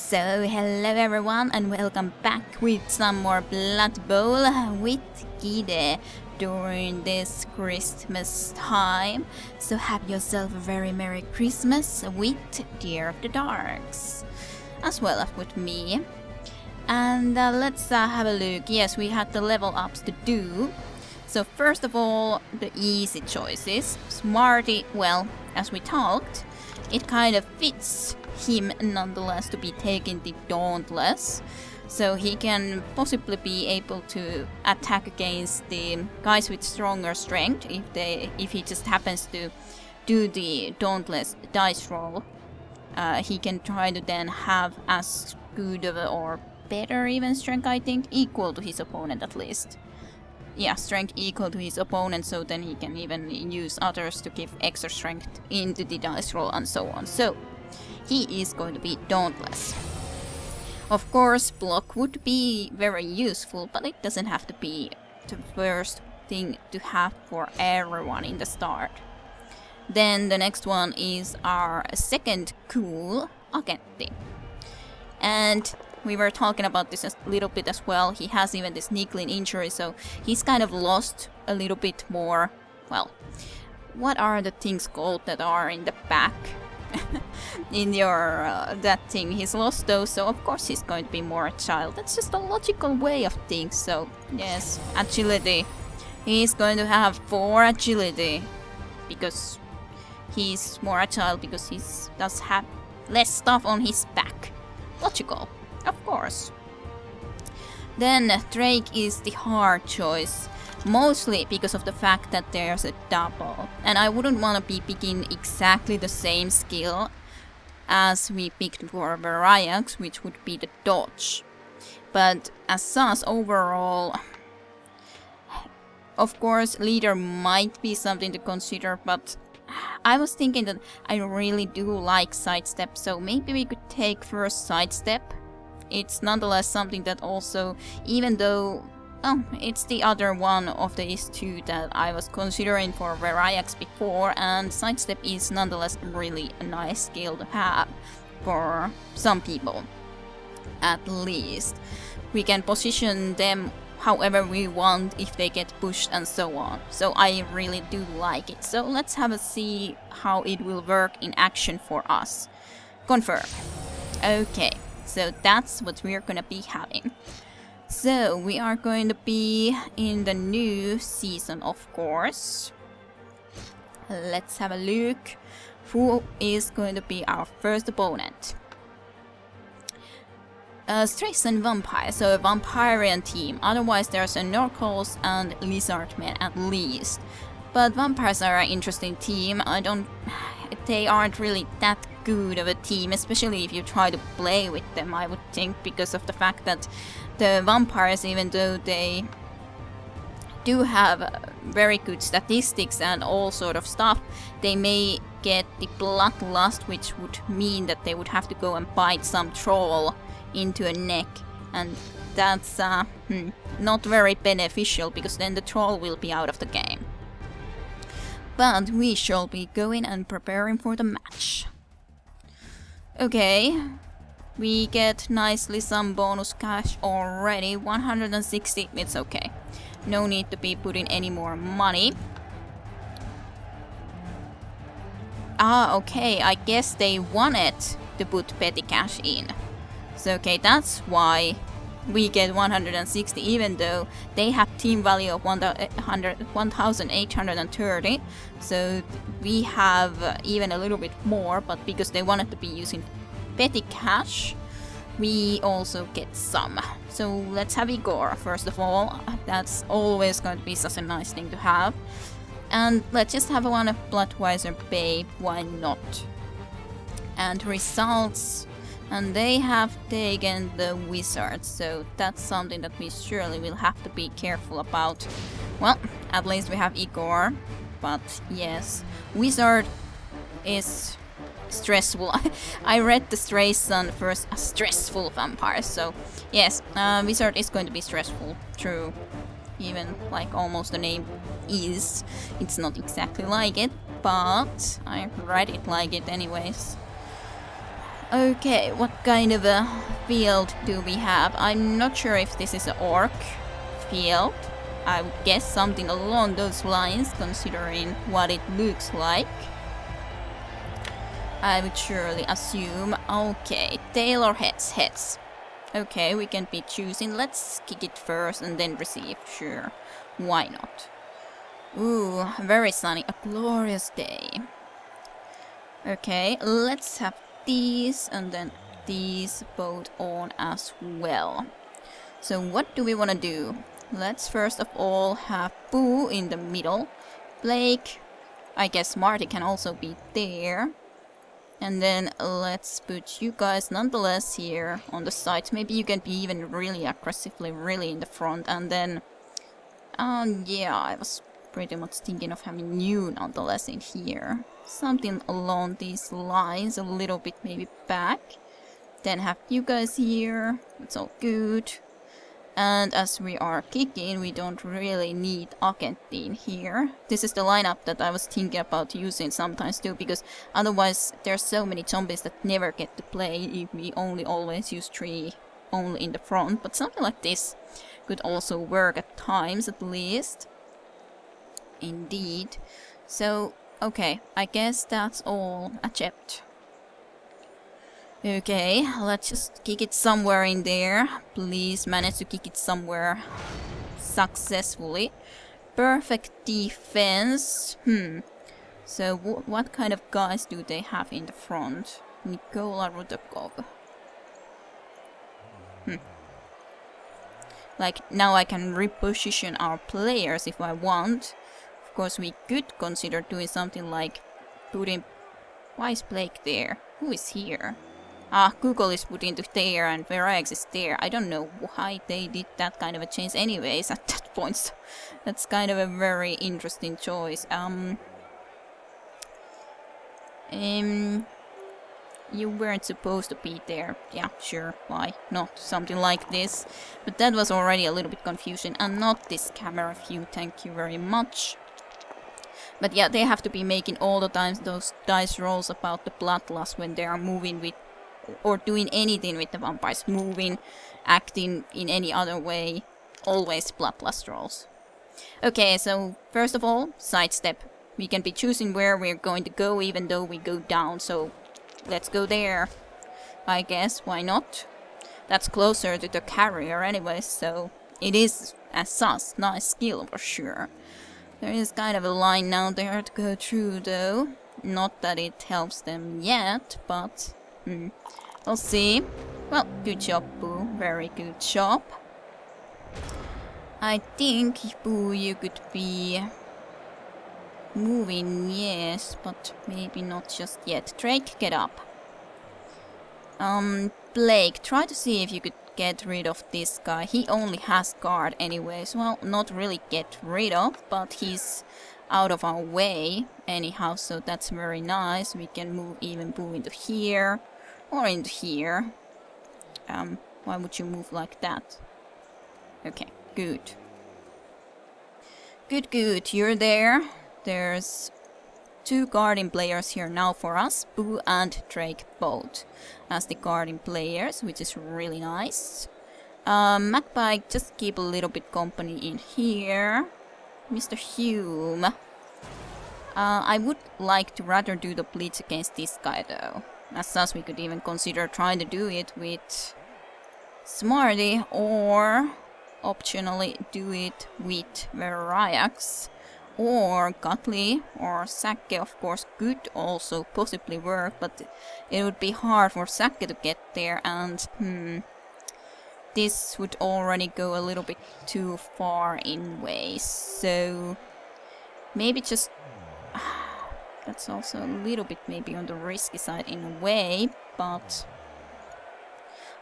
So, hello everyone and welcome back with some more Blood Bowl with Gide during this Christmas time. So have yourself a very Merry Christmas with Dear of the Darks, as well as with me. And let's have a look. Yes, we had the level ups to do. So first of all, the easy choices. Smarty, well, as we talked, it kind of fits him nonetheless to be taking the Dauntless, so he can possibly be able to attack against the guys with stronger strength if he just happens to do the Dauntless dice roll. He can try to then have as good of or better even strength, I think, equal to his opponent at least. Yeah, strength equal to his opponent, so then he can even use others to give extra strength into the dice roll and so on. So he is going to be Dauntless. Of course, block would be very useful, but it doesn't have to be the first thing to have for everyone in the start. Then the next one is our second cool, Agenti. And we were talking about this a little bit as well. He has even this niggling injury, so he's kind of lost a little bit more. Well, what are the things called that are in the back? In your that thing, he's lost those, so of course he's going to be more agile. That's just a logical way of things. So yes, agility. He's going to have 4 agility because he's more agile, because he does have less stuff on his back. Logical, of course. Then Drake is the hard choice, mostly because of the fact that there's a double, and I wouldn't want to be picking exactly the same skill as we picked for Variax, which would be the dodge. But as such, overall, of course, leader might be something to consider, but I was thinking that I really do like sidestep, so maybe we could take first sidestep. It's nonetheless something that also, even though it's the other one of these two that I was considering for Variax before, and sidestep is nonetheless really a nice skill to have for some people, at least. We can position them however we want if they get pushed and so on. So I really do like it. So let's have a see how it will work in action for us. Confirm. Okay, so that's what we're gonna be having. So we are going to be in the new season, of course. Let's have a look. Who is going to be our first opponent? Strix and Vampire, so a Vampirian team. Otherwise there's a Norcals and Lizardmen at least. But Vampires are an interesting team. They aren't really that good of a team, especially if you try to play with them, I would think, because of the fact that the Vampires, even though they do have very good statistics and all sort of stuff, they may get the Bloodlust, which would mean that they would have to go and bite some troll into a neck, and that's not very beneficial, because then the troll will be out of the game. But we shall be going and preparing for the match. Okay, we get nicely some bonus cash already, 160, it's okay. No need to be putting any more money. Ah, okay, I guess they wanted to put petty cash in. So okay, that's why we get 160, even though they have team value of 1,830. So we have even a little bit more, but because they wanted to be using petty cash, we also get some. So let's have Igor first of all. That's always going to be such a nice thing to have. And let's just have one of Bloodweiser Babe, why not? And results. And they have taken the Wizard, so that's something that we surely will have to be careful about. Well, at least we have Igor, but yes, Wizard is stressful. I read the Stray Sun first, a stressful vampire, so yes, Wizard is going to be stressful, true. Even like almost the name is. It's not exactly like it, but I read it like it anyways. Okay, what kind of a field do we have? I'm not sure if this is an orc field. I would guess something along those lines, considering what it looks like. I would surely assume. Okay, tail or heads? Heads. Okay, we can be choosing. Let's kick it first and then receive. Sure, why not? Ooh, very sunny. A glorious day. Okay, let's have these and then these both on as well. So what do we want to do? Let's first of all have Boo in the middle. Blake, I guess Marty can also be there. And then let's put you guys nonetheless here on the sides. Maybe you can be even really aggressively really in the front. And then, yeah, I was pretty much thinking of having you nonetheless in here. Something along these lines, a little bit maybe back. Then have you guys here. It's all good. And as we are kicking, we don't really need Akentine here. This is the lineup that I was thinking about using sometimes too, because otherwise there's so many zombies that never get to play if we only always use 3 only in the front. But something like this could also work at times, at least. Indeed. So, okay, I guess that's all accept. Okay, let's just kick it somewhere in there. Please manage to kick it somewhere successfully. Perfect defense. So what kind of guys do they have in the front? Nikola Rudakov. Like, now I can reposition our players if I want. Of course, we could consider doing something like putting... Why is Blake there? Who is here? Ah, Google is put into there and Verax is there. I don't know why they did that kind of a change anyways at that point. So that's kind of a very interesting choice. You weren't supposed to be there. Yeah, sure, why not? Something like this. But that was already a little bit confusing. And not this camera view, thank you very much. But yeah, they have to be making all the time those dice rolls about the bloodlust when they are moving with... or doing anything with the vampires, moving, acting in any other way, always bloodlust rolls. Okay, so first of all, sidestep. We can be choosing where we're going to go even though we go down, so let's go there. I guess, why not? That's closer to the carrier anyway, so it is as such nice skill for sure. There is kind of a line now there to go through though. Not that it helps them yet, but... we'll see. Well, good job, Boo. Very good job. I think, Boo, you could be moving, yes, but maybe not just yet. Drake, get up. Blake, try to see if you could get rid of this guy. He only has guard anyways. Well, not really get rid of, but he's out of our way anyhow, so that's very nice. We can move even Boo into here. Or into here. Why would you move like that? Okay, good. Good, you're there. There's 2 guardian players here now for us. Boo and Drake both as the guardian players, which is really nice. Magpie, just keep a little bit company in here. Mr. Hume. I would like to rather do the blitz against this guy though. As such, we could even consider trying to do it with Smarty, or optionally do it with Verax, or Gutley, or Sake, of course, could also possibly work, but it would be hard for Sake to get there, and this would already go a little bit too far in ways, so maybe just... That's also a little bit maybe on the risky side in a way, but...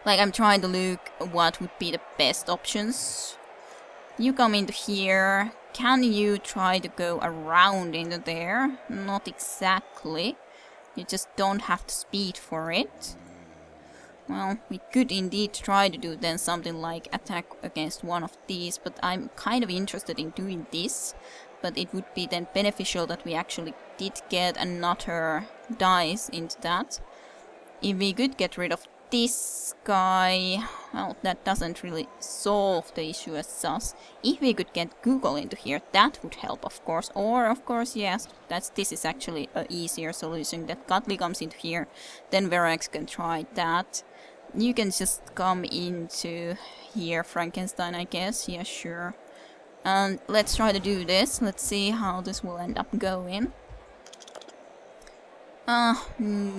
Like, I'm trying to look what would be the best options. You come into here. Can you try to go around into there? Not exactly. You just don't have the speed for it. Well, we could indeed try to do then something like attack against one of these, but I'm kind of interested in doing this. But it would be then beneficial that we actually did get another dice into that. If we could get rid of this guy, well, that doesn't really solve the issue as such. If we could get Google into here, that would help, of course. Or, of course, yes, this is actually an easier solution, that Cutley comes into here, then Verax can try that. You can just come into here, Frankenstein, I guess. Yeah, sure. And let's try to do this. Let's see how this will end up going.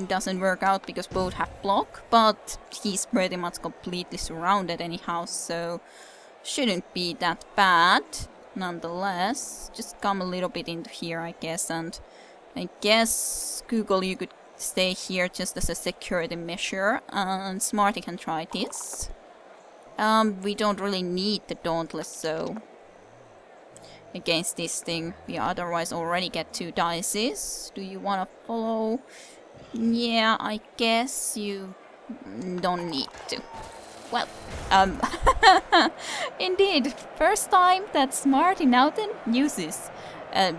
Doesn't work out because both have block, but he's pretty much completely surrounded anyhow, so shouldn't be that bad. Nonetheless, just come a little bit into here, I guess, and I guess Google, you could stay here just as a security measure, and Smarty can try this. We don't really need the Dauntless, so against this thing, we otherwise already get 2 dices. Do you want to follow? Yeah, I guess you don't need to. Well, indeed, first time that Smarty Nauten uses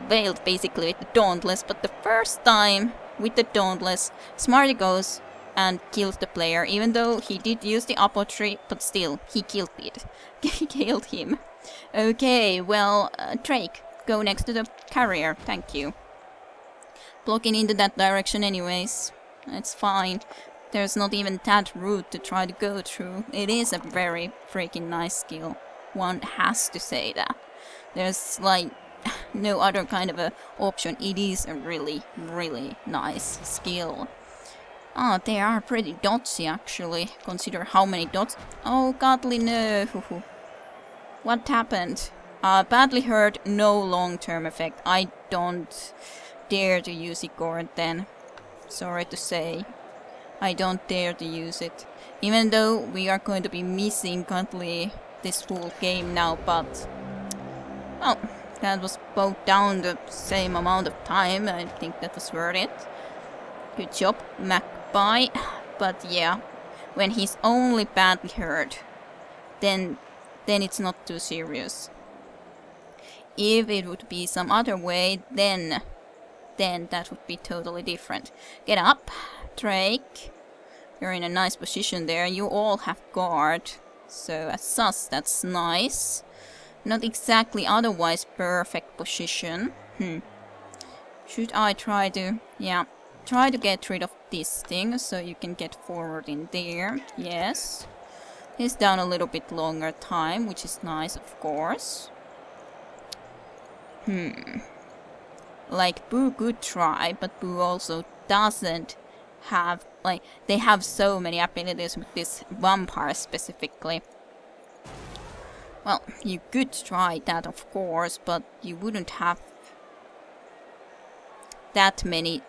Veiled basically with the Dauntless, but the first time with the Dauntless, Smarty goes and kills the player, even though he did use the Apothry, but still, he killed it. He killed him. Okay, well, Drake, go next to the carrier, thank you. Blocking into that direction anyways, it's fine. There's not even that route to try to go through. It is a very freaking nice skill. One has to say that. There's like no other kind of a option. It is a really, really nice skill. Oh, they are pretty dotsy actually. Consider how many dots. Oh, godly no. What happened? Badly hurt, no long-term effect. I don't dare to use Igor then. Sorry to say. I don't dare to use it. Even though we are going to be missing Cutley this full game now, but... well, that was both down the same amount of time. I think that was worth it. Good job, Magpie. But yeah, when he's only badly hurt, then it's not too serious. If it would be some other way, then that would be totally different. Get up, Drake. You're in a nice position there. You all have guard, so as such, that's nice. Not exactly otherwise perfect position. Should I try to... yeah, try to get rid of this thing so you can get forward in there. Yes. He's down a little bit longer time, which is nice, of course. Like, Boo could try, but Boo also doesn't have... like, they have so many abilities with this vampire specifically. Well, you could try that, of course, but you wouldn't have that many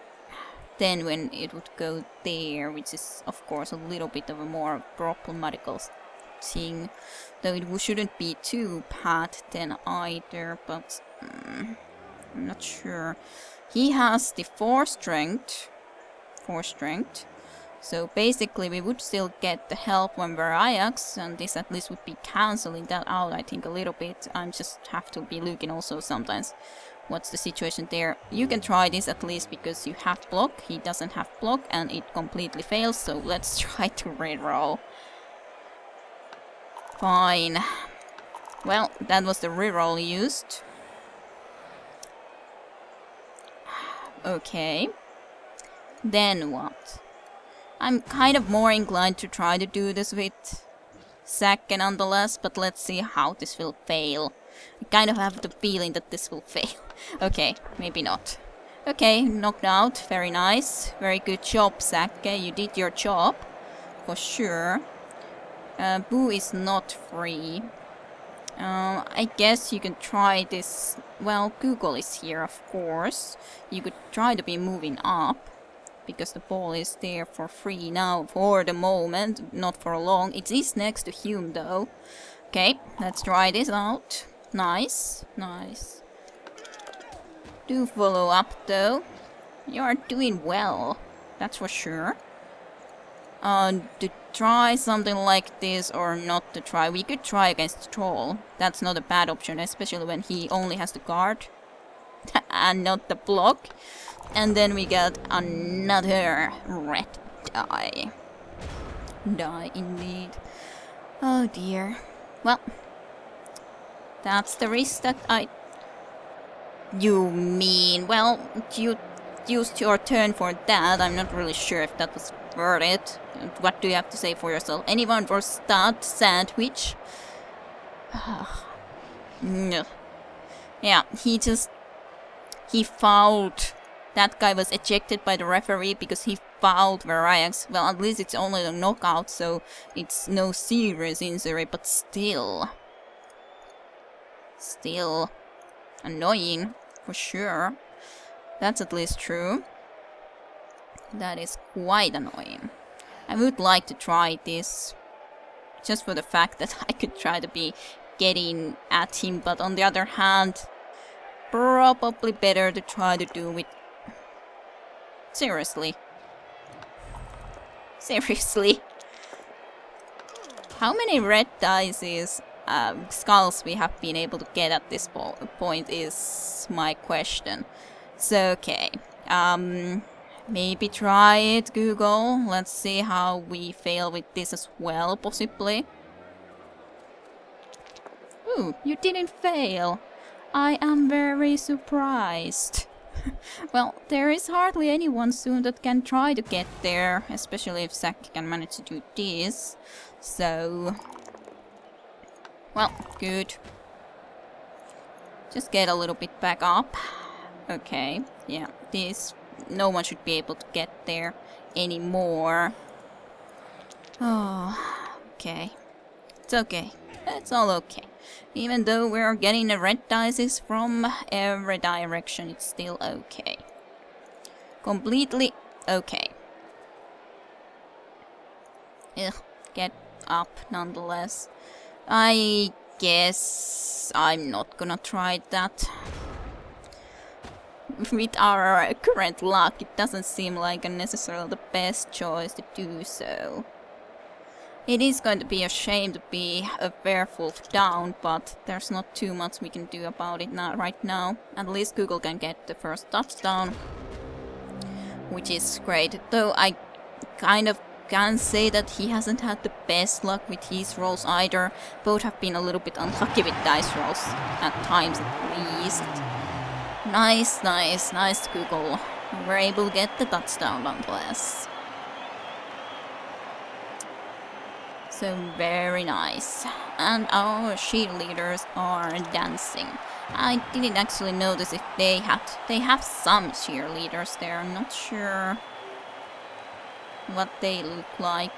then when it would go there, which is, of course, a little bit of a more problematical thing. Though it shouldn't be too bad then either, but I'm not sure. He has the 4 strength. So basically we would still get the help when Verax, and this at least would be cancelling that out, I think, a little bit. I just have to be looking also sometimes what's the situation there. You can try this at least because you have block. He doesn't have block and it completely fails, so let's try to reroll. Fine. Well, that was the reroll used. Okay. Then what? I'm kind of more inclined to try to do this with Zack nonetheless, but let's see how this will fail. I kind of have the feeling that this will fail. Okay, maybe not. Okay, knocked out. Very nice. Very good job, Zack. You did your job. For sure. Boo is not free. I guess you can try this... well, Google is here, of course. You could try to be moving up, because the ball is there for free now for the moment, not for long. It is next to Hume, though. Okay, let's try this out. Nice, nice. Do follow up, though. You are doing well, that's for sure. To try something like this or not to try. We could try against Troll. That's not a bad option, especially when he only has the guard and not the block. And then we got another red Die. Die indeed. Oh dear. Well, that's the risk that I... You mean, well, you used your turn for that. I'm not really sure if that was worth it. What do you have to say for yourself? Anyone for stud sandwich? No. Yeah, he fouled. That guy was ejected by the referee because he fouled Verax. Well, at least it's only a knockout, so it's no serious injury, but still. Still annoying, for sure. That's at least true. That is quite annoying. I would like to try this, just for the fact that I could try to be getting at him, but on the other hand, probably better to try to do it. Seriously. Seriously. How many red dice skulls we have been able to get at this point is my question. So, okay. Maybe try it, Google. Let's see how we fail with this as well, possibly. Ooh, you didn't fail. I am very surprised. Well, there is hardly anyone soon that can try to get there, especially if Zack can manage to do this. So... well, good. Just get a little bit back up. Okay, yeah, this... no one should be able to get there anymore. Oh, okay. It's okay. It's all okay. Even though we're getting the red dice from every direction, it's still okay. Completely okay. Ugh, get up nonetheless. I guess I'm not gonna try that. With our current luck, it doesn't seem like necessarily the best choice to do so. It is going to be a shame to be a werewolf down, but there's not too much we can do about it right now. At least Google can get the first touchdown, which is great. Though I kind of can say that he hasn't had the best luck with his rolls either. Both have been a little bit unlucky with dice rolls, at times at least. Nice, Google. We were able to get the touchdown nonetheless. So very nice. And our cheerleaders are dancing. I didn't actually notice if they have some cheerleaders there. I'm not sure what they look like.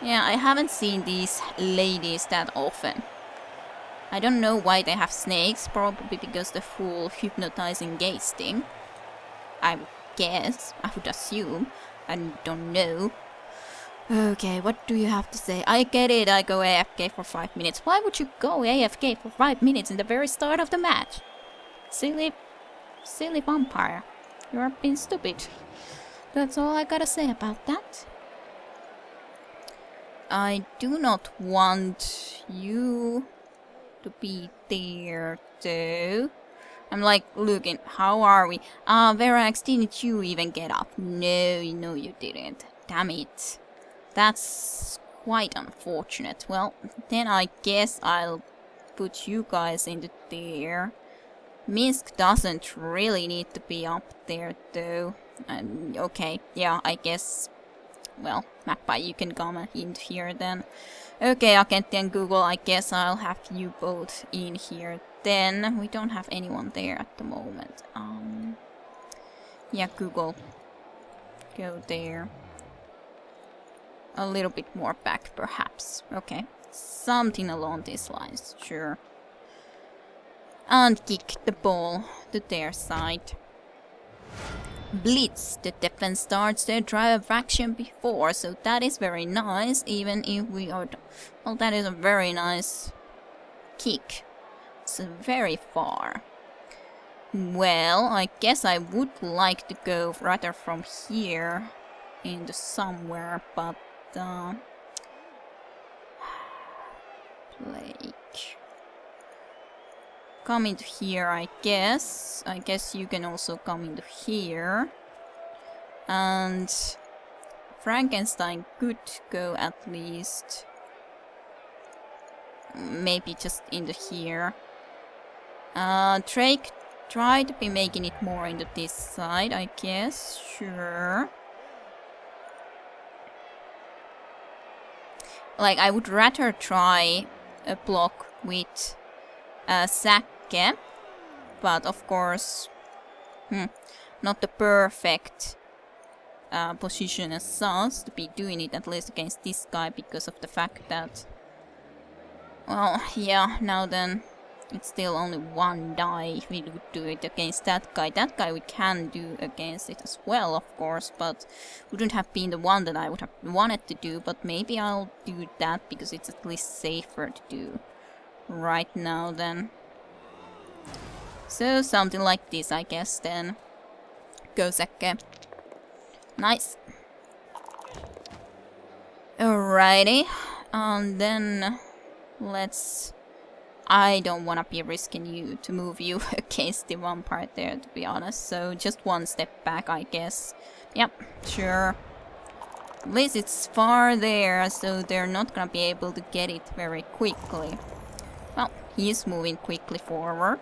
Yeah, I haven't seen these ladies that often. I don't know why they have snakes, probably because the full hypnotizing gaze thing. I would guess, I would assume. I don't know. Okay, what do you have to say? I get it, I go AFK for 5 minutes. Why would you go AFK for 5 minutes in the very start of the match? Silly vampire. You're being stupid. That's all I gotta say about that. I do not want you to be there though. I'm like looking, how are we? Verax, didn't you even get up? No, you didn't. Damn it. That's quite unfortunate. Well, then I guess I'll put you guys into there. Minsk doesn't really need to be up there though. Okay, yeah, I guess... well, Magpie, you can come in here then. Okay, Akenti and Google, I guess I'll have you both in here then. We don't have anyone there at the moment. Yeah, Google. Go there. A little bit more back, perhaps. Okay. Something along these lines, sure. And kick the ball to their side. Blitz. The defense starts their drive of action before, so that is very nice, even if we are... well, that is a very nice kick. It's very far. Well, I guess I would like to go rather from here into somewhere, but... Blake. Come into here, I guess. I guess you can also come into here. And Frankenstein could go at least maybe just into here. Drake try to be making it more into this side, I guess. Sure. Like, I would rather try a block with Säkke, but of course, not the perfect position as such to be doing it, at least against this guy, because of the fact that, well, yeah, now then, it's still only one die if we would do it against that guy. That guy we can do against it as well, of course, but wouldn't have been the one that I would have wanted to do, but maybe I'll do that because it's at least safer to do right now then. So something like this, I guess, then. Go, Säkke. Nice. Alrighty. And then let's... I don't want to be risking you to move you against the one part there, to be honest. So just one step back, I guess. Yep, sure. At least it's far there, so they're not gonna be able to get it very quickly. Well, he's moving quickly forward.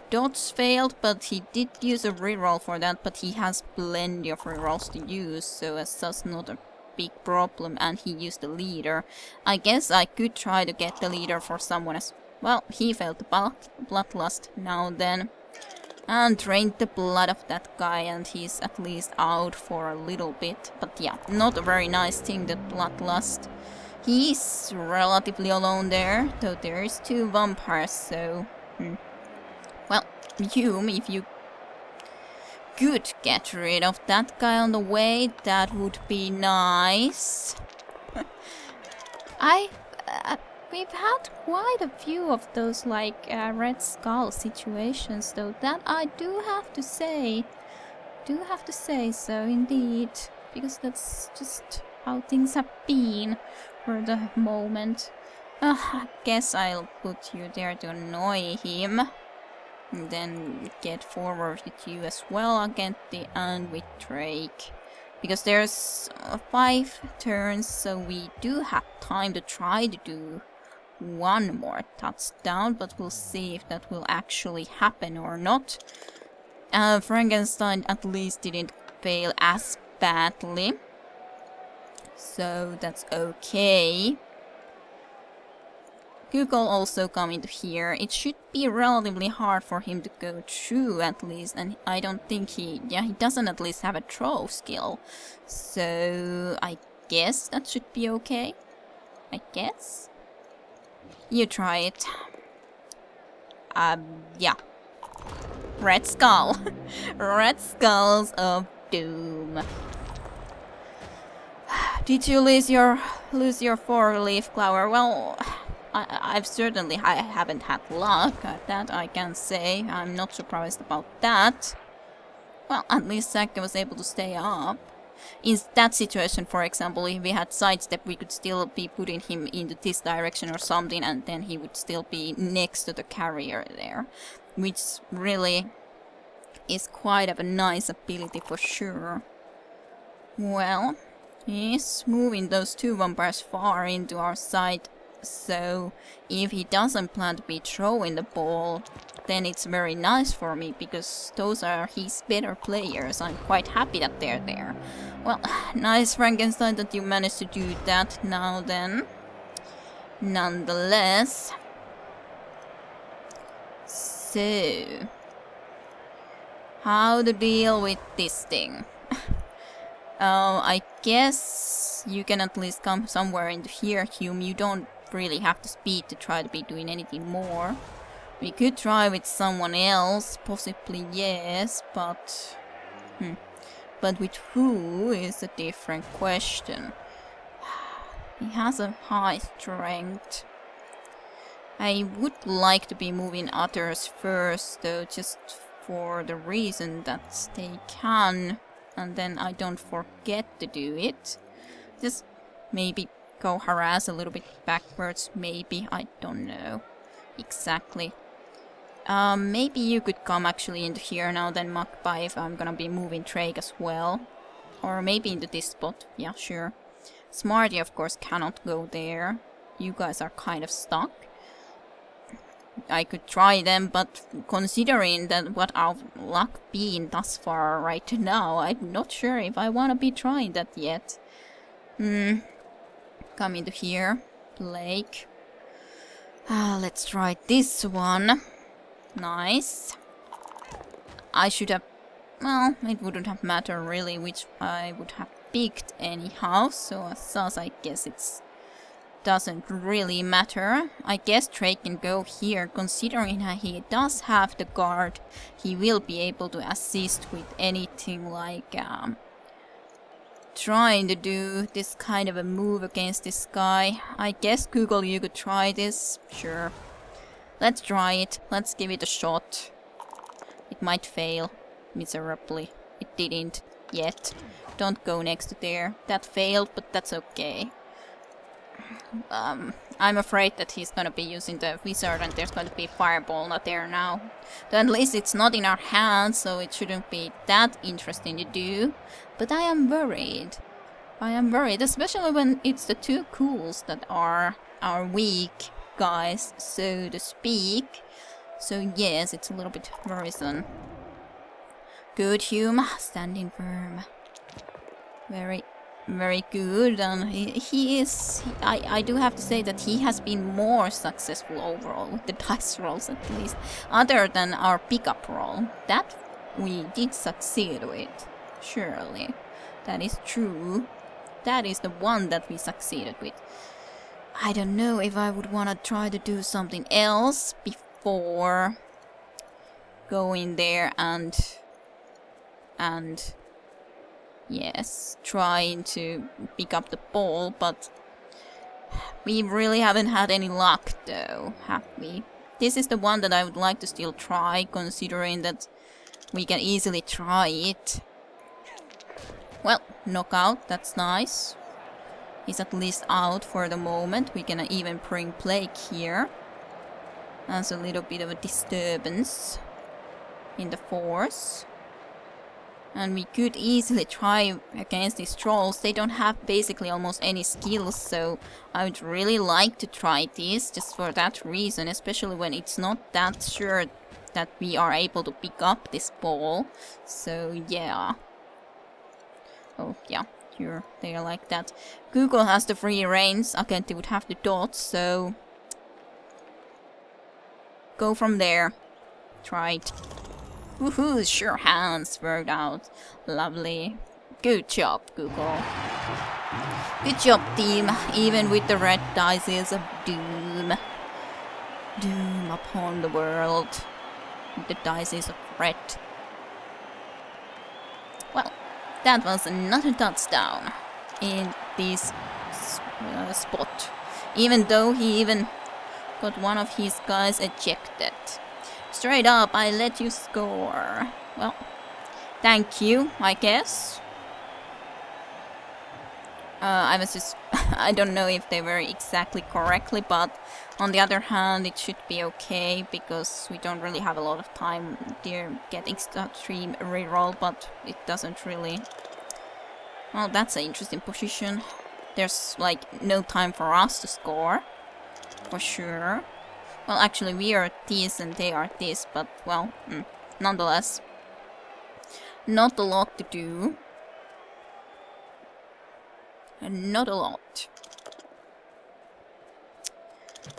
Dodge failed, but he did use a reroll for that, but he has plenty of rerolls to use, so as such not a big problem, and he used the leader. I guess I could try to get the leader for someone as well. He failed the bloodlust now then, and drained the blood of that guy, and he's at least out for a little bit. But yeah, not a very nice thing, that bloodlust. He's relatively alone there, though there is 2 vampires, so... Well, Hume, if you could get rid of that guy on the way, that would be nice. We've had quite a few of those, like, Red Skull situations, though, that I do have to say. So, indeed. Because that's just how things have been for the moment. I guess I'll put you there to annoy him. And then get forward with you as well against the end with Drake. Because there's 5 turns, so we do have time to try to do one more touchdown, but we'll see if that will actually happen or not. Frankenstein at least didn't fail as badly, so that's okay. Google also come into here. It should be relatively hard for him to go through at least, and I don't think he doesn't at least have a throw skill. So I guess that should be okay. I guess. You try it. Yeah. Red Skull. Red Skulls of Doom. Did you lose your 4-leaf clover? Well, I haven't had luck at that, I can say. I'm not surprised about that. Well, at least Säkke was able to stay up. In that situation, for example, if we had sidestep, we could still be putting him into this direction or something, and then he would still be next to the carrier there. Which really is quite of a nice ability for sure. Well, he's moving those 2 vampires far into our side. So, if he doesn't plan to be throwing the ball, then it's very nice for me, because those are his better players. I'm quite happy that they're there. Well, nice Frankenstein that you managed to do that now then. Nonetheless. So, how to deal with this thing? I guess you can at least come somewhere into here, Hume. You don't really have the speed to try to be doing anything more. We could try with someone else, possibly, yes, but... But with who is a different question. He has a high strength. I would like to be moving others first, though, just for the reason that they can, and then I don't forget to do it. Just maybe go harass a little bit backwards, maybe, I don't know exactly. Maybe you could come actually into here now then, Magpie, if I'm gonna be moving Drake as well. Or maybe into this spot. Yeah, sure. Smarty, of course, cannot go there. You guys are kind of stuck. I could try them, but considering that what our luck been thus far right now, I'm not sure if I want to be trying that yet. Come into here. Blake. Let's try this one. Nice. I should have... Well, it wouldn't have mattered really which I would have picked anyhow, so thus I guess it's doesn't really matter. I guess Drake can go here, considering that he does have the guard. He will be able to assist with anything like trying to do this kind of a move against this guy. I guess Google, you could try this. Sure. Let's try it. Let's give it a shot. It might fail miserably. It didn't yet. Don't go next to there. That failed, but that's okay. I'm afraid that he's gonna be using the wizard and there's going to be fireball not there now. Though at least it's not in our hands, so it shouldn't be that interesting to do. But I am worried. I am worried, especially when it's the two cools that are our weak guys, so to speak. So yes, it's a little bit worrisome. Good, Hume. Standing firm. Very good, and he is... I do have to say that he has been more successful overall with the dice rolls at least, other than our pickup roll. That we did succeed with, surely. That is true. That is the one that we succeeded with. I don't know if I would want to try to do something else before going there and yes, trying to pick up the ball, but we really haven't had any luck though, have we? This is the one that I would like to still try, considering that we can easily try it. Well, knockout, that's nice. He's at least out for the moment. We can even bring Blake here. That's a little bit of a disturbance in the force. And we could easily try against these trolls. They don't have basically almost any skills, so I would really like to try this just for that reason, especially when it's not that sure that we are able to pick up this ball. So yeah. Oh yeah, you're there like that. Google has the free reins. Again, they would have the dots, so go from there. Try it. Woohoo, sure hands worked out. Lovely. Good job, Google. Good job, team. Even with the red dices of doom. Doom upon the world. With the dices of red. Well, that was another touchdown in this spot. Even though he even got one of his guys ejected. Straight up, I let you score. Well, thank you, I guess. I was just... I don't know if they were exactly correctly, but on the other hand, it should be okay, because we don't really have a lot of time there getting stream reroll, but it doesn't really... Well, that's an interesting position. There's, like, no time for us to score, for sure. Well, actually, we are this and they are this, but, well, nonetheless. Not a lot to do. And not a lot.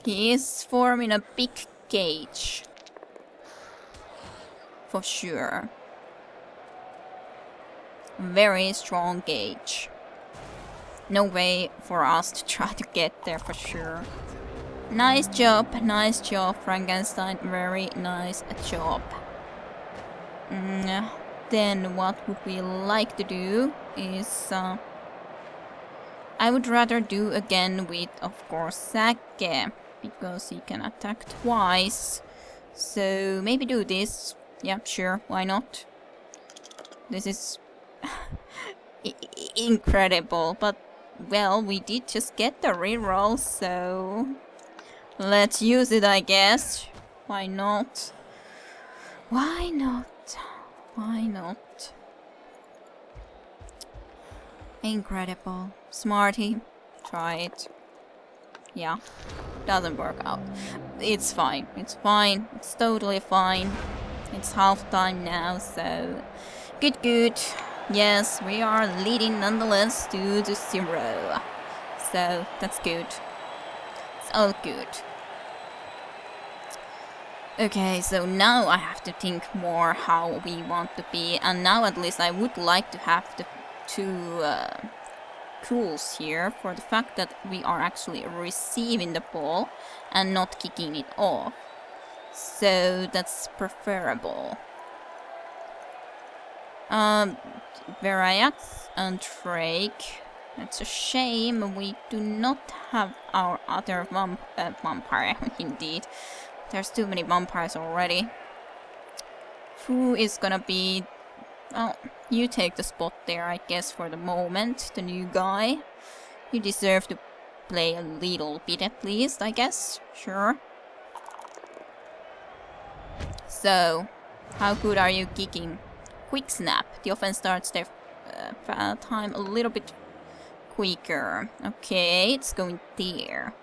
He is forming a big cage. For sure. Very strong cage. No way for us to try to get there for sure. Nice job, Frankenstein. Very nice job. Then what would we like to do is... I would rather do again with, of course, Sake, because he can attack twice. So maybe do this. Yeah, sure, why not? This is incredible, but well, we did just get the reroll, so let's use it, I guess. Why not? Why not? Why not? Incredible. Smarty, try it. Yeah, doesn't work out. It's fine. It's fine. It's totally fine. It's half time now, so good, good. Yes, we are leading nonetheless 2-0. So that's good. It's all good. Okay, so now I have to think more how we want to be, and now at least I would like to have the two tools here for the fact that we are actually receiving the ball and not kicking it off. So that's preferable. Verayax and Drake. It's a shame we do not have our other vampire, indeed. There's too many vampires already. Who is gonna be... Oh, you take the spot there, I guess, for the moment. The new guy. You deserve to play a little bit at least, I guess. Sure. So, how good are you kicking? Quick snap. The offense starts their time a little bit quicker. Okay, it's going there.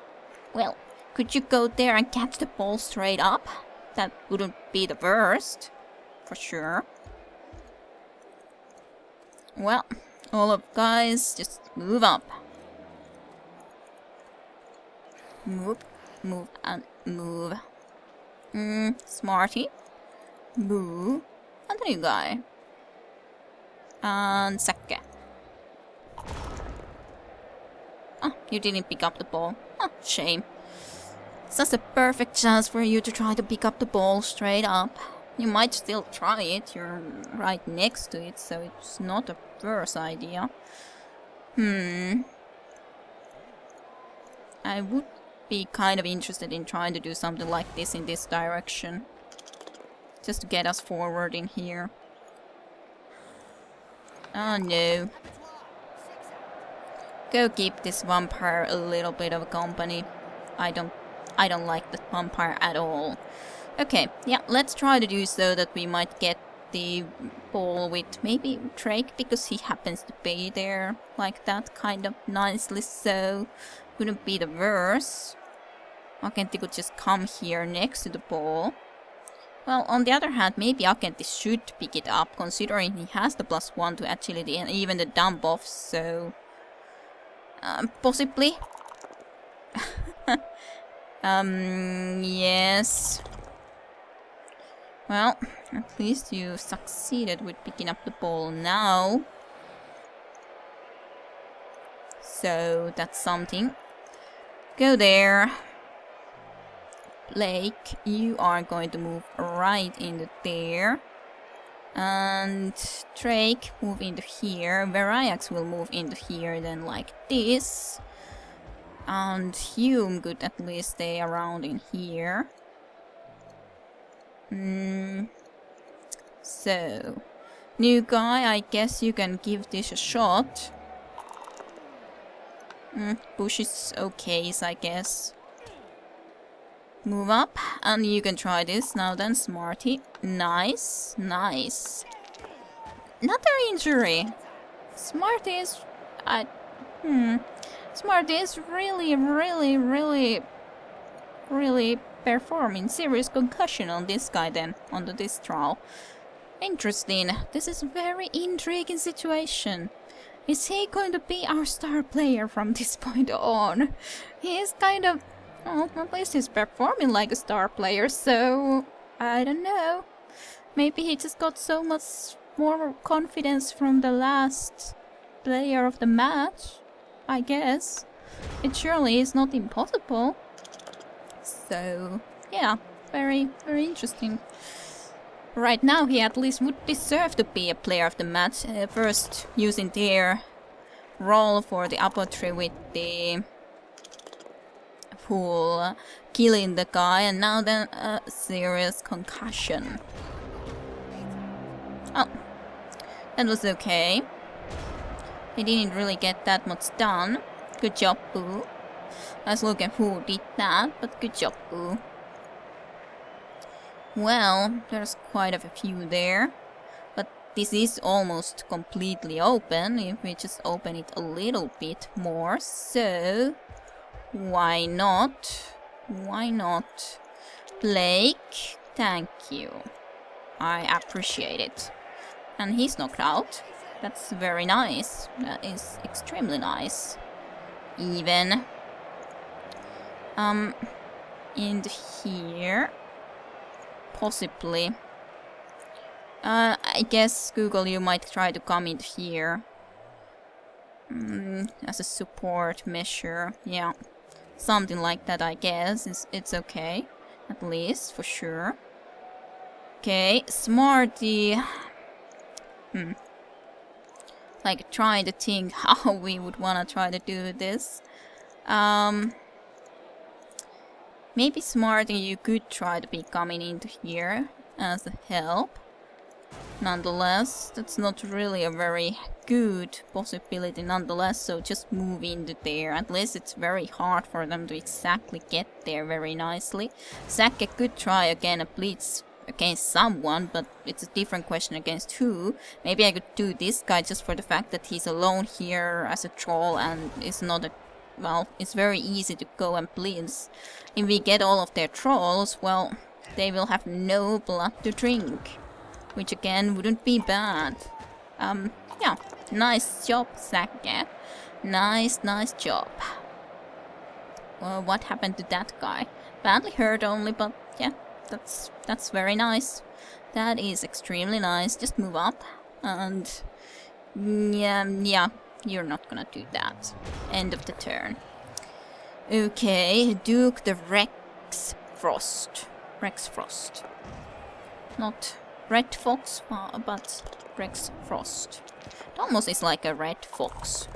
Well, could you go there and catch the ball straight up? That wouldn't be the worst. For sure. Well, all of guys, just move up. Move, move, and move. Smarty. Boo. And the new guy. And Seke. Oh, you didn't pick up the ball. Oh, shame. That's a perfect chance for you to try to pick up the ball straight up. You might still try it, you're right next to it, so it's not a worse idea. I would be kind of interested in trying to do something like this in this direction. Just to get us forward in here. Oh no. Go keep this vampire a little bit of company. I don't like the vampire at all. Okay, yeah, let's try to do so that we might get the ball with maybe Drake, because he happens to be there like that, kind of nicely, so wouldn't be the worst. Akenti could just come here next to the ball. Well, on the other hand, maybe Akenti should pick it up, considering he has the +1 to agility and even the dump off, so... possibly? Yes... Well, at least you succeeded with picking up the ball now. So, that's something. Go there. Blake, you are going to move right into there. And Drake, move into here. Verayax will move into here, then like this. And Hume could at least stay around in here. So, new guy, I guess you can give this a shot. Push is okay, I guess. Move up, and you can try this now then, Smarty. Nice, nice. Another injury. Smarty is... Smarty is really performing serious concussion on this guy then, on this trial. Interesting. This is a very intriguing situation. Is he going to be our star player from this point on? He is kind of... Well, at least he's performing like a star player, so... I don't know. Maybe he just got so much more confidence from the last player of the match, I guess. It surely is not impossible. So, yeah, very interesting. Right now, he at least would deserve to be a player of the match. First, using their role for the apothecary with the pool, killing the guy, and now then a serious concussion. Oh, that was okay. He didn't really get that much done. Good job, Boo. I was looking who did that, but good job, Boo. Well, there's quite a few there. But this is almost completely open if we just open it a little bit more. So, why not? Why not? Blake, thank you. I appreciate it. And he's knocked out. That's very nice. That is extremely nice. Even. In here. Possibly. I guess, Google, you might try to come in here. As a support measure. Yeah. Something like that, I guess. It's okay. At least, for sure. Okay, Smarty. Like, trying to think how we would wanna try to do this. Maybe Smarty, you could try to be coming into here as a help. Nonetheless, that's not really a very good possibility nonetheless, so just move into there. At least it's very hard for them to exactly get there very nicely. Saka could try again a blitz against someone, but it's a different question against who. Maybe I could do this guy just for the fact that he's alone here as a troll and is not a... Well, it's very easy to go and blitz. If we get all of their trolls, well, they will have no blood to drink. Which again wouldn't be bad. Yeah, nice job, Saka. Nice job. Well, what happened to that guy? Badly hurt only, but yeah, that's very nice. That is extremely nice. Just move up, and yeah, you're not gonna do that. End of the turn. Okay, Duke the Rex Frost. Not Red Fox, but Rex Frost. It almost is like a red fox.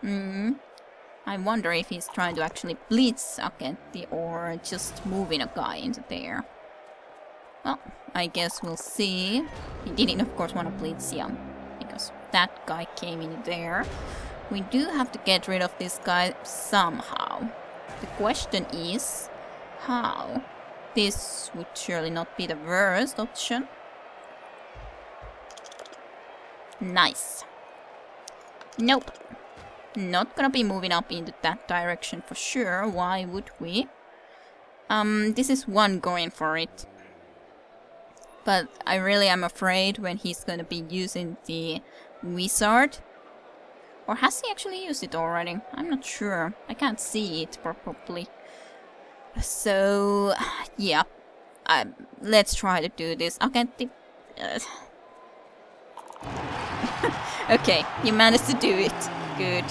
I wonder if he's trying to actually blitz Akenti or just moving a guy into there. Well, I guess we'll see. He didn't, of course, want to blitz, yeah, because that guy came in there. We do have to get rid of this guy somehow. The question is, how? This would surely not be the worst option. Nice. Nope. Not gonna be moving up into that direction for sure. Why would we? This is one going for it. But I really am afraid when he's gonna be using the wizard. Or has he actually used it already? I'm not sure. I can't see it properly. So, yeah. Let's try to do this. Okay. Okay, you managed to do it. Good.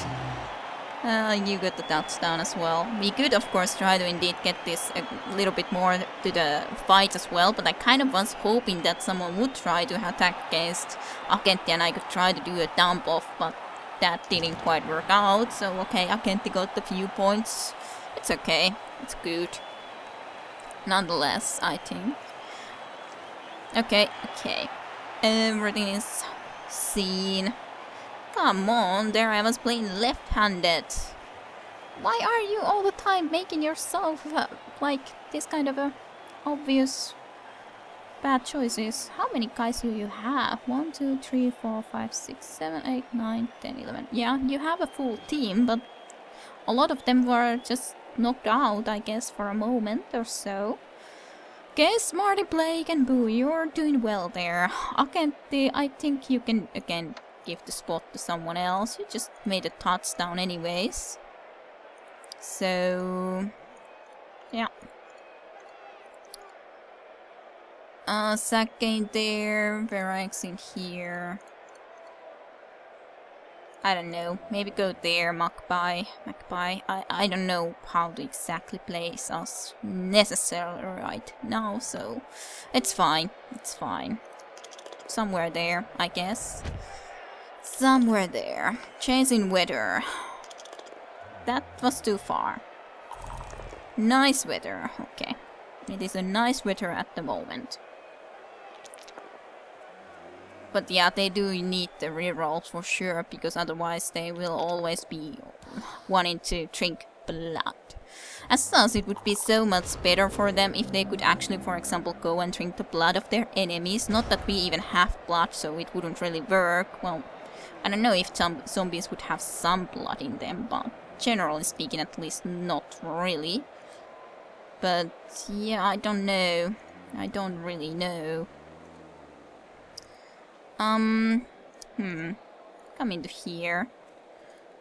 You got the touchdown as well. We could, of course, try to indeed get this a little bit more to the fight as well, but I kind of was hoping that someone would try to attack against Akenti and I could try to do a dump off, but that didn't quite work out. So, okay, Akenti got the few points. It's okay. It's good. Nonetheless, I think. Okay. Everything is seen. Come on, there I was playing left-handed. Why are you all the time making yourself like this kind of a obvious bad choices? How many guys do you have? 1, 2, 3, 4, 5, 6, 7, 8, 9, 10, 11. Yeah, you have a full team, but a lot of them were just knocked out, I guess, for a moment or so. Okay, Smarty, Blake, and Boo, you're doing well there. Akenti, I think you can again give the spot to someone else. You just made a touchdown anyways. So, yeah. Saka in there, Verax in here. I don't know, maybe go there, Magpie. I don't know how to exactly place us necessarily right now, so it's fine. Somewhere there, I guess. Somewhere there. Chasing weather. That was too far. Nice weather, okay. It is a nice weather at the moment. But yeah, they do need the rerolls for sure, because otherwise they will always be wanting to drink blood. As such, it would be so much better for them if they could actually, for example, go and drink the blood of their enemies. Not that we even have blood, so it wouldn't really work. Well, I don't know if some zombies would have some blood in them, but generally speaking, at least not really. But yeah, I don't know. I don't really know. Come into here.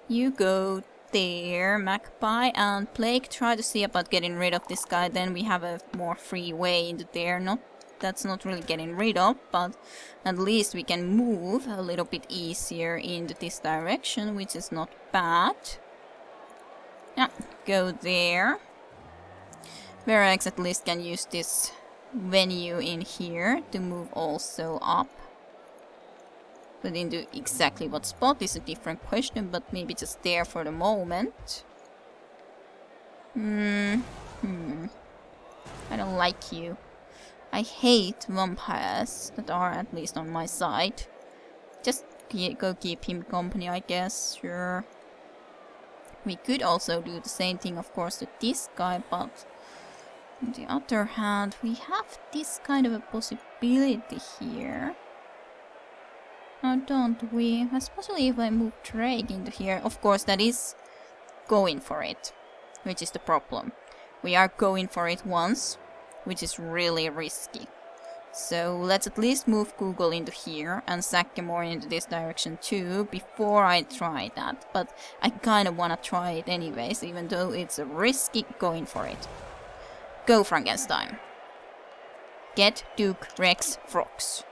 You go there, Magpie, and Plague, try to see about getting rid of this guy, then we have a more free way into there. That's not really getting rid of, but at least we can move a little bit easier into this direction, which is not bad. Yeah, go there. Verax at least can use this venue in here to move also up. But into exactly what spot is a different question, but maybe just there for the moment. I don't like you. I hate vampires that are at least on my side. Just go keep him company, I guess, sure. We could also do the same thing, of course, to this guy, but on the other hand, we have this kind of a possibility here. Now, don't we? Especially if I move Drake into here. Of course, that is going for it, which is the problem. We are going for it once, which is really risky. So let's at least move Google into here and Sakemore into this direction too before I try that. But I kind of want to try it anyways, even though it's risky going for it. Go, Frankenstein. Get Duke Rex Frogs.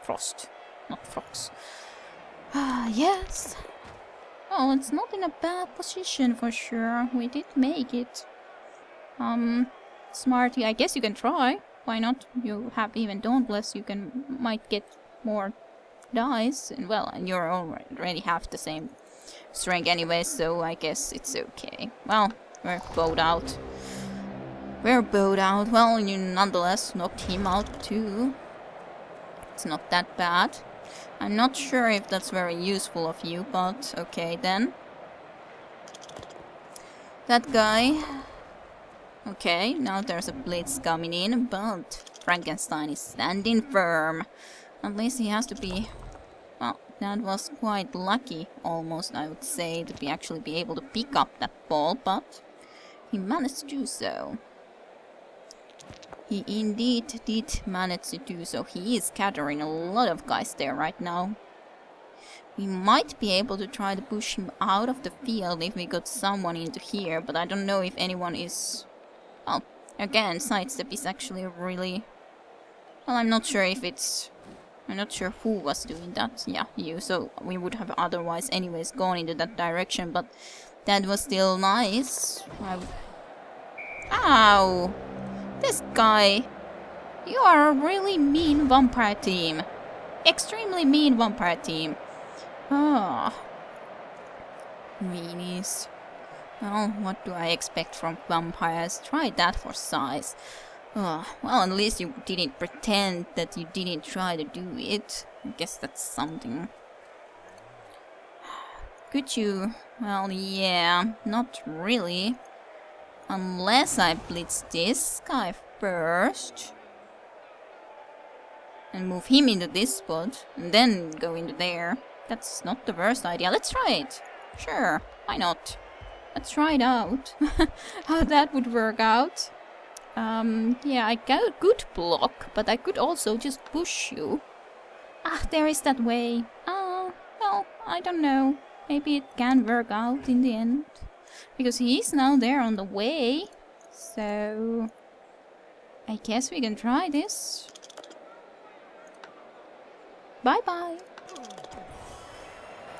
Frost. Not frogs. Ah, yes. Oh, it's not in a bad position for sure. We did make it. Smarty, I guess you can try. Why not? You have even Dauntless, you might get more dice. And well, and you already have the same strength anyway, so I guess it's okay. Well, we're bowed out. Well, you nonetheless knocked him out too. It's not that bad. I'm not sure if that's very useful of you, but okay then. That guy. Okay, now there's a blitz coming in, but Frankenstein is standing firm. At least he has to be... Well, that was quite lucky, almost, I would say, to actually be able to pick up that ball, but he managed to do so. He indeed did manage to do so. He is scattering a lot of guys there right now. We might be able to try to push him out of the field if we got someone into here, but I don't know if anyone is... Well, again, sidestep is actually really... Well, I'm not sure if it's... I'm not sure who was doing that. Yeah, you. So we would have otherwise anyways gone into that direction, but that was still nice. Ow! This guy... You are a really mean vampire team. Extremely mean vampire team. Ah. Meanies. Well, what do I expect from vampires? Try that for size. Oh, well, at least you didn't pretend that you didn't try to do it. I guess that's something. Could you? Well, yeah, not really. Unless I blitz this guy first. And move him into this spot. And then go into there. That's not the worst idea. Let's try it. Sure, why not? Let's try it out. How that would work out. Yeah, I got a good block, but I could also just push you. Ah, there is that way. Oh, well, I don't know. Maybe it can work out in the end. Because he is now there on the way. So... I guess we can try this. Bye-bye.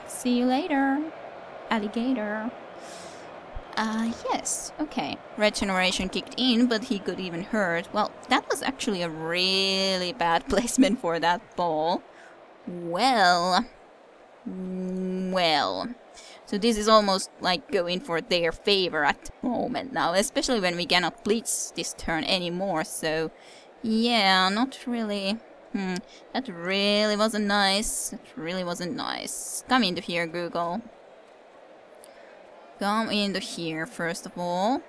See you later, alligator. Yes, okay. Regeneration kicked in, but he got even hurt. Well, that was actually a really bad placement for that ball. Well. So this is almost like going for their favor at the moment now, especially when we cannot blitz this turn anymore, so... Yeah, not really... that really wasn't nice. That really wasn't nice. Come into here, Google. Come into here, first of all.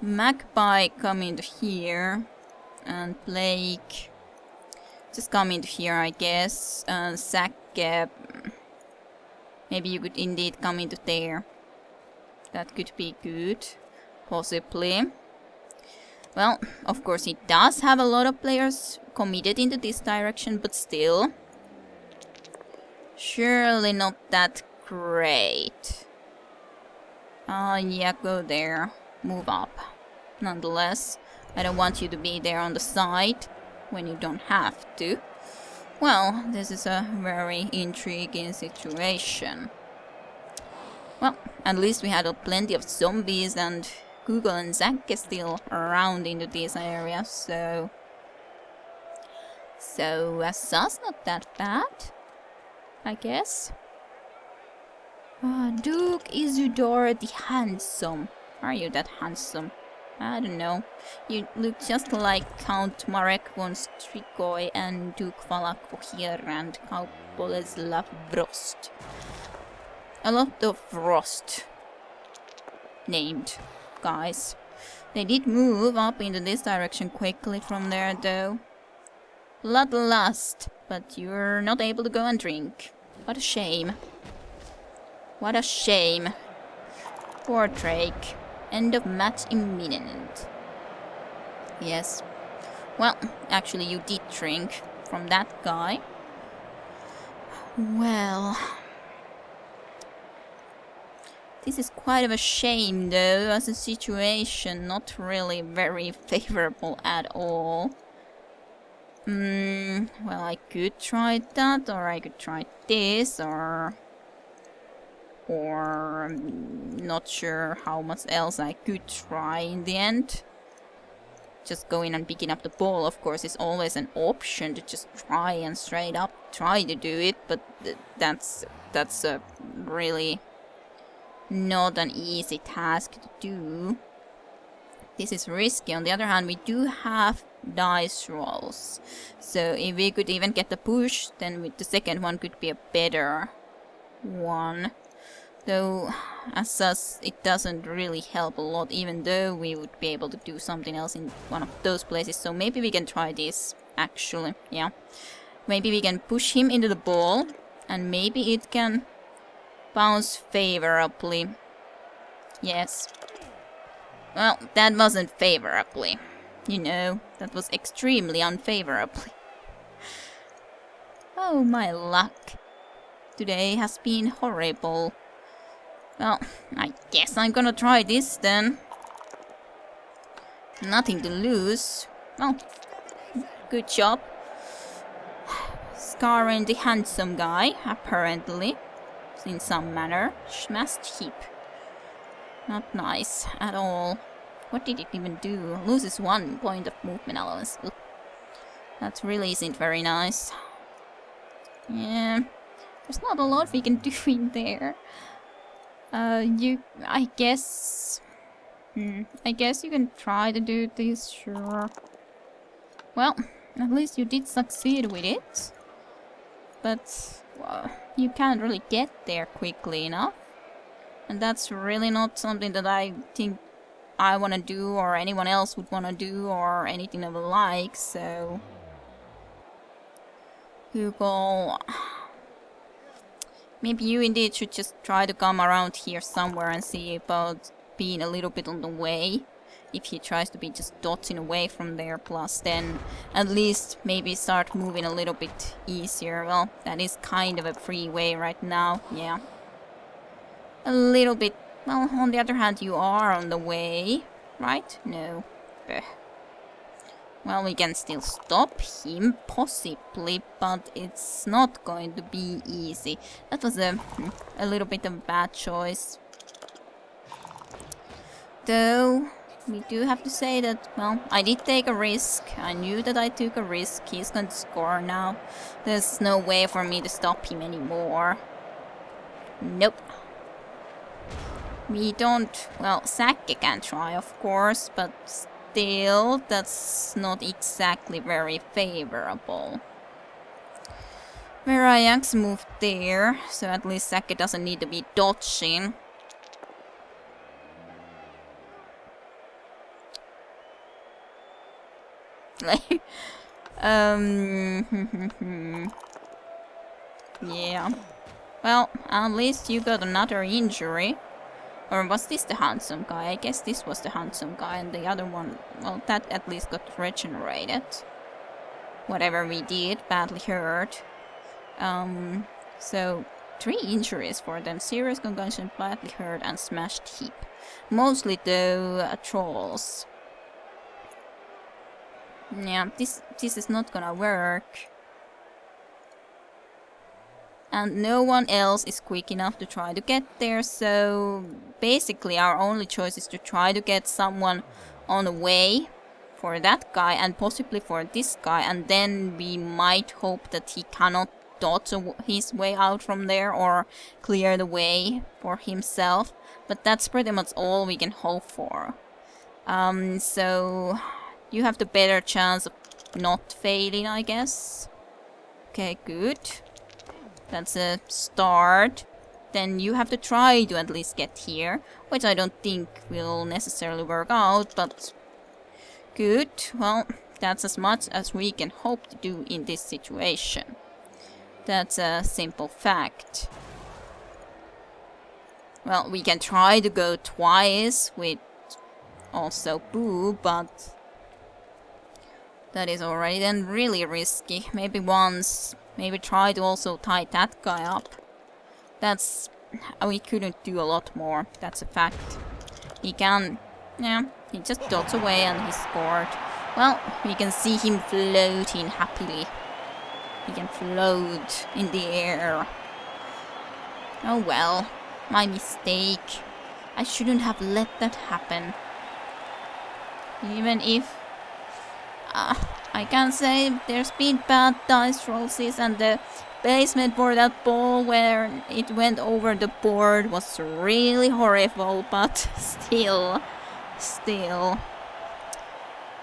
Magpie come into here. And Blake... just come into here, I guess. Zack... maybe you could indeed come into there. That could be good. Possibly. Well, of course he does have a lot of players committed into this direction, but still. Surely not that great. Yeah, go there. Move up. Nonetheless, I don't want you to be there on the side when you don't have to. Well, this is a very intriguing situation. Well, at least we had plenty of zombies and Google and Zack is still around into these areas, so that's not that bad, I guess. Duke Isidore the Handsome. Are you that handsome? I don't know. You look just like Count Marek von Strigoi and Duke Valak Vohir and Count Boleslav Vrost. A lot of Vrost named guys. They did move up into this direction quickly from there though. Bloodlust, but you're not able to go and drink. What a shame. What a shame. Poor Drake. End of match imminent. Yes. Well, actually you did drink from that guy. Well... this is quite of a shame though, as a situation not really very favorable at all. Well, I could try that, or I could try this, or I'm not sure how much else I could try in the end. Just going and picking up the ball, of course, is always an option to just try and straight up try to do it, but that's a really not an easy task to do. This is risky. On the other hand, we do have dice rolls, so if we could even get the push, then the second one could be a better one. Though, as such, it doesn't really help a lot, even though we would be able to do something else in one of those places. So maybe we can try this, actually. Yeah. Maybe we can push him into the ball, and maybe it can bounce favorably. Yes. Well, that wasn't favorably. You know, that was extremely unfavorably. Oh, my luck. Today has been horrible. Well, I guess I'm gonna try this then. Nothing to lose. Well, good job. Scarring the handsome guy, apparently. In some manner. Smashed heap. Not nice at all. What did it even do? Loses 1 point of movement allowance. Ugh. That really isn't very nice. Yeah. There's not a lot we can do in there. I guess you can try to do this, sure. Well, at least you did succeed with it. But, well, you can't really get there quickly enough. And that's really not something that I think I want to do, or anyone else would want to do, or anything of the like, so... Google... Maybe you indeed should just try to come around here somewhere and see about being a little bit on the way. If he tries to be just dodging away from there, plus then at least maybe start moving a little bit easier. Well, that is kind of a free way right now, yeah. A little bit. Well, on the other hand, you are on the way, right? No. Blech. Well, we can still stop him, possibly, but it's not going to be easy. That was a little bit of a bad choice. Though, we do have to say that, well, I did take a risk. I knew that I took a risk. He's going to score now. There's no way for me to stop him anymore. Nope. We don't... Well, Zack can try, of course, but still, that's not exactly very favorable. Verayax moved there, so at least Zack doesn't need to be dodging. seriously. Yeah. Well, at least you got another injury. Or was this the handsome guy? I guess this was the handsome guy, and the other one, well, that at least got regenerated. Whatever we did, badly hurt. So 3 injuries for them. Serious concussion, badly hurt, and smashed hip. Mostly though trolls. Yeah, this is not gonna work. And no one else is quick enough to try to get there, so basically our only choice is to try to get someone on the way for that guy and possibly for this guy, and then we might hope that he cannot dodge his way out from there or clear the way for himself, but that's pretty much all we can hope for. So you have the better chance of not failing, I guess. Okay, good. That's a start. Then you have to try to at least get here, which I don't think will necessarily work out, but good. Well, that's as much as we can hope to do in this situation. That's a simple fact. Well, we can try to go twice with also Boo, but that is already then really risky. Maybe once. Maybe try to also tie that guy up. That's... we couldn't do a lot more. That's a fact. He can... yeah, he just dots away and he scored. Well, we can see him floating happily. He can float in the air. Oh well, my mistake. I shouldn't have let that happen. Even if... I can say there's been bad dice rolls, and the basement for that ball where it went over the board was really horrible, but still.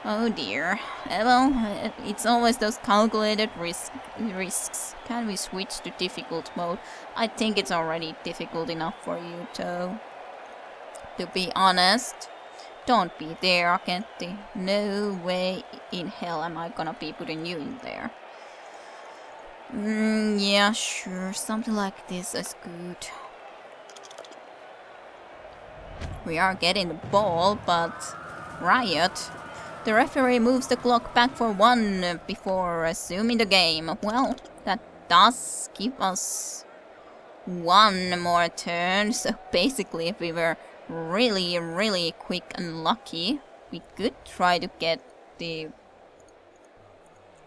Oh dear. Well, it's always those calculated risks. Can we switch to difficult mode? I think it's already difficult enough for you, to be honest. Don't be there, Akentti. No way in hell am I gonna be putting you in there. Yeah, sure. Something like this is good. We are getting the ball, but... Riot. The referee moves the clock back for 1 before resuming the game. Well, that does give us 1 more turn, so basically if we were really quick and lucky, we could try to get the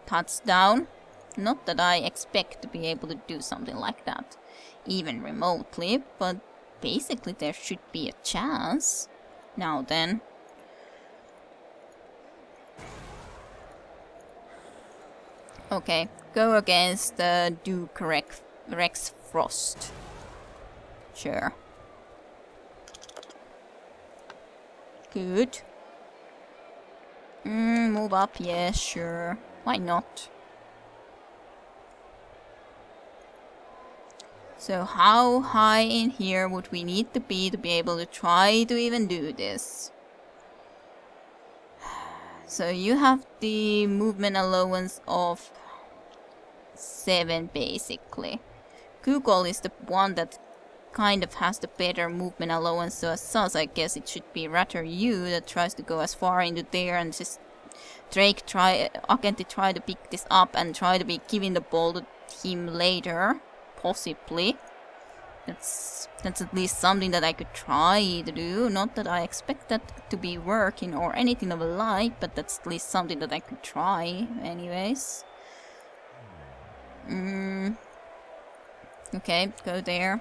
touchdown. Not that I expect to be able to do something like that, even remotely, but basically there should be a chance. Now then. Okay, go against Duke Rex Frost. Sure. Good. Move up, yeah, sure. Why not? So how high in here would we need to be able to try to even do this? So you have the movement allowance of 7 basically. Google is the one that kind of has the better movement allowance, so as such I guess it should be rather you that tries to go as far into there and just Akentti try to pick this up and try to be giving the ball to him later, possibly. That's at least something that I could try to do. Not that I expect that to be working or anything of a like, but that's at least something that I could try anyways. Okay, go there.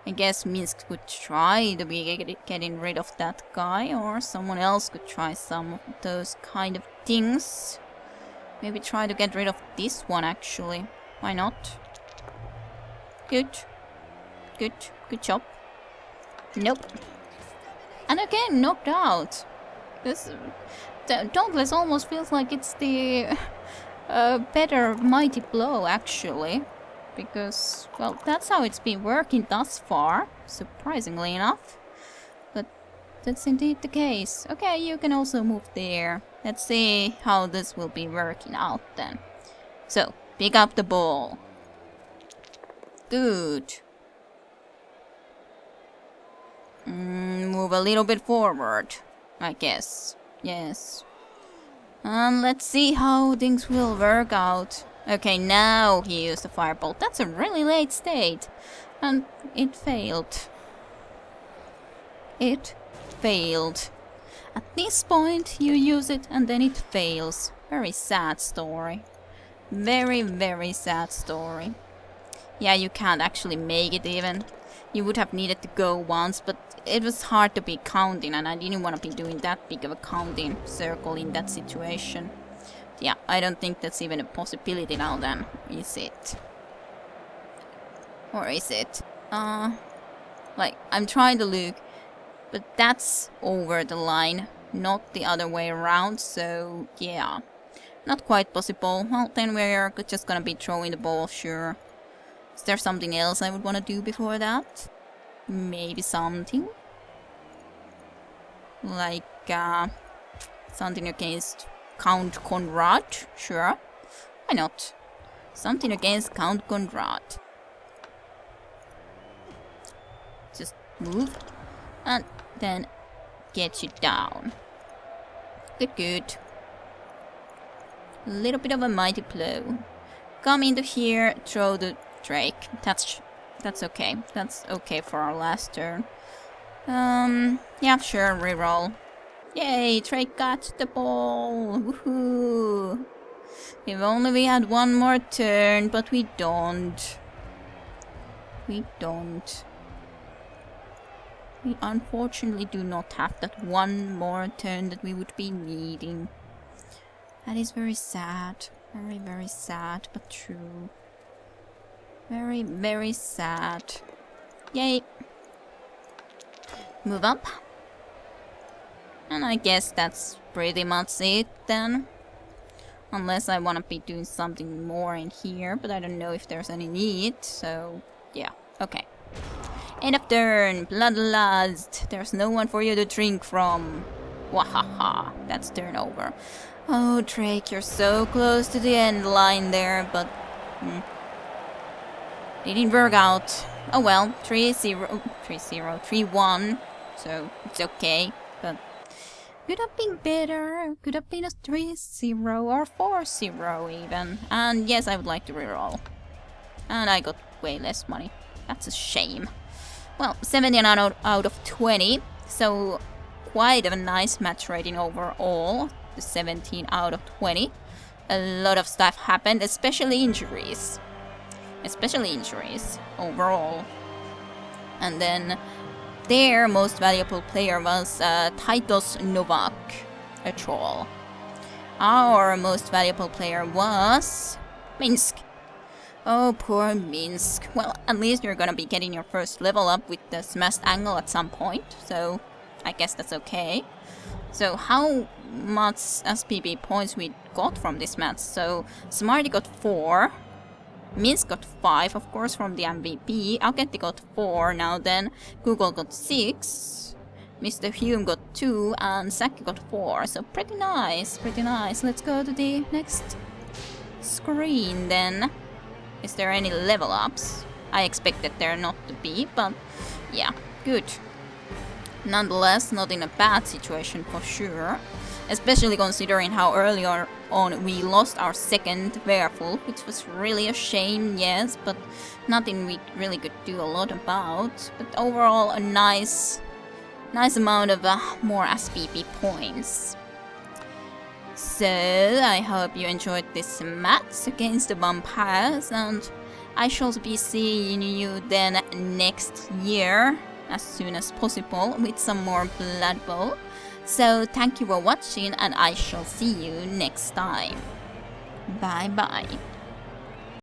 I guess Minsk could try to be getting rid of that guy, or someone else could try some of those kind of things. Maybe try to get rid of this one actually. Why not? Good. Good job. Nope. And again, knocked out. This Dauntless almost feels like it's the better mighty blow actually. Because, well, that's how it's been working thus far, surprisingly enough. But that's indeed the case. Okay, you can also move there. Let's see how this will be working out then. So, pick up the ball. Good. Move a little bit forward, I guess. Yes. And let's see how things will work out. Okay, now he used the firebolt. That's a really late state. And it failed. It failed. At this point, you use it and then it fails. Very sad story. Very, very sad story. Yeah, you can't actually make it even. You would have needed to go once, but it was hard to be counting and I didn't want to be doing that big of a counting circle in that situation. Yeah, I don't think that's even a possibility now then, is it? Or is it? Like, I'm trying to look, but that's over the line, not the other way around, so yeah. Not quite possible. Well, then we're just gonna be throwing the ball, sure. Is there something else I would want to do before that? Maybe something? Like, something against Count Conrad? Sure. Why not? Something against Count Conrad. Just move. And then get you down. Good, good. A little bit of a mighty blow. Come into here, throw the Drake. That's okay. That's okay for our last turn. Yeah, sure, reroll. Yay, Drake got the ball. Woohoo! If only we had one more turn, but we don't. We don't. We unfortunately do not have that one more turn that we would be needing. That is very sad. Very, very sad, but true. Very, very sad. Yay. Move up. And I guess that's pretty much it then. Unless I want to be doing something more in here, but I don't know if there's any need, so yeah, okay. End of turn, Bloodlust. There's no one for you to drink from. Wahaha, that's turn over. Oh, Drake, you're so close to the end line there, but didn't work out. Oh well, 3-1, so it's okay, but could have been better. Could have been a 3-0 or 4-0 even. And yes, I would like to reroll. And I got way less money. That's a shame. Well, 17 out of 20, so quite a nice match rating overall. The 17 out of 20. A lot of stuff happened, especially injuries. Especially injuries overall. And then their most valuable player was Titus Novak, a troll. Our most valuable player was Minsk. Oh, poor Minsk. Well, at least you're gonna be getting your first level up with the smashed angle at some point, so I guess that's okay. So how much SPB points we got from this match? So Smarty got 4. Minsk got 5, of course, from the MVP. Alketti got 4 now then. Google got 6. Mr. Hume got 2 and Saki got 4. So pretty nice, pretty nice. Let's go to the next screen then. Is there any level ups? I expected there not to be, but yeah, good. Nonetheless, not in a bad situation for sure. Especially considering how early on we lost our second Werewolf, which was really a shame, yes, but nothing we really could do a lot about. But overall, a nice amount of more SPP points. So, I hope you enjoyed this match against the vampires, and I shall be seeing you then next year, as soon as possible, with some more Blood Bowl. So, thank you for watching, and I shall see you next time. Bye bye.